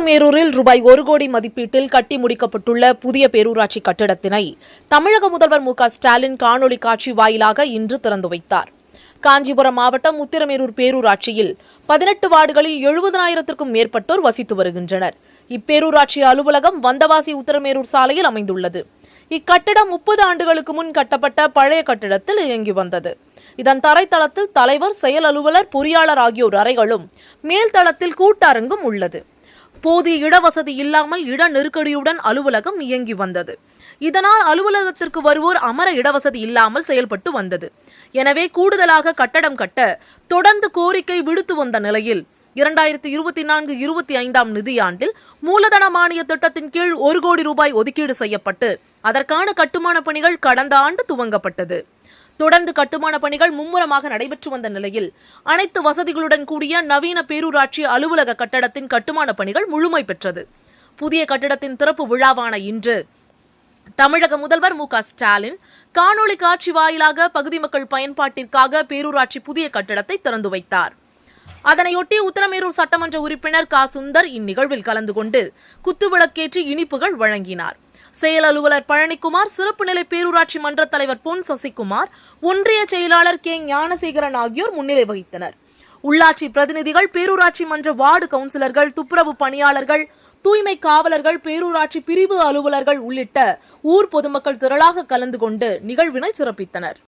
உத்திரமேரூரில் ரூபாய் 1 கோடி மதிப்பீட்டில் கட்டி முடிக்கப்பட்டுள்ள புதிய பேரூராட்சி கட்டிடத்தினை தமிழக முதல்வர் மு.க.ஸ்டாலின் காணொலி காட்சி வாயிலாக இன்று திறந்து வைத்தார். காஞ்சிபுரம் மாவட்டம் உத்திரமேரூர் பேரூராட்சியில் 18 வார்டுகளில் 70,000க்கும் மேற்பட்டோர் வசித்து வருகின்றனர். இப்பேரூராட்சி அலுவலகம் வந்தவாசி உத்திரமேரூர் சாலையில் அமைந்துள்ளது. இக்கட்டிடம் 30 ஆண்டுகளுக்கு முன் கட்டப்பட்ட பழைய கட்டிடத்தில் இயங்கி வந்தது. இதன் தரைத்தளத்தில் தலைவர், செயல் அலுவலர், பொறியாளர் ஆகியோர் அறைகளும், மேல்தளத்தில் கூட்டரங்கும் உள்ளது. போதிய இடவசதி இல்லாமல் இட நெருக்கடியுடன் அலுவலகம் இயங்கி வந்தது. இதனால் அலுவலகத்திற்கு வருவோர் அமர இடவசதி இல்லாமல் செயல்பட்டு வந்தது. எனவே கூடுதலாக கட்டடம் கட்ட தொடர்ந்து கோரிக்கை விடுத்து வந்த நிலையில் 2024-25 நிதியாண்டில் மூலதன மானிய திட்டத்தின் கீழ் 1 கோடி ரூபாய் ஒதுக்கீடு செய்யப்பட்டு அதற்கான கட்டுமான பணிகள் கடந்த ஆண்டு துவங்கப்பட்டது. தொடர்ந்து கட்டுமான பணிகள் மும்முரமாக நடைபெற்று வந்த நிலையில் அனைத்து வசதிகளுடன் கூடிய நவீன பேரூராட்சி அலுவலக கட்டடத்தின் கட்டுமான பணிகள் முழுமை பெற்றது. புதிய கட்டிடத்தின் திறப்பு விழாவான இன்று தமிழக முதல்வர் மு.க.ஸ்டாலின் காணொலி காட்சி வாயிலாக பகுதி மக்கள் பயன்பாட்டிற்காக பேரூராட்சி புதிய கட்டிடத்தை திறந்து வைத்தார். அதனையொட்டி உத்திரமேரூர் சட்டமன்ற உறுப்பினர் க. சுந்தர் இந்நிகழ்வில் கலந்து கொண்டு குத்துவிளக்கேற்றி இனிப்புகள் வழங்கினார். செயல் அலுவலர் பழனிக்குமார், சிறப்பு நிலை பேரூராட்சி மன்ற தலைவர் பொன் சசிகுமார், ஒன்றிய செயலாளர் கே. ஞானசேகரன் ஆகியோர் முன்னிலை வகித்தனர். உள்ளாட்சி பிரதிநிதிகள், பேரூராட்சி மன்ற வார்டு கவுன்சிலர்கள், துப்புரவு பணியாளர்கள், தூய்மை காவலர்கள், பேரூராட்சி பிரிவு அலுவலர்கள் உள்ளிட்ட ஊர் பொதுமக்கள் திரளாக கலந்து கொண்டு நிகழ்வினை சிறப்பித்தனர்.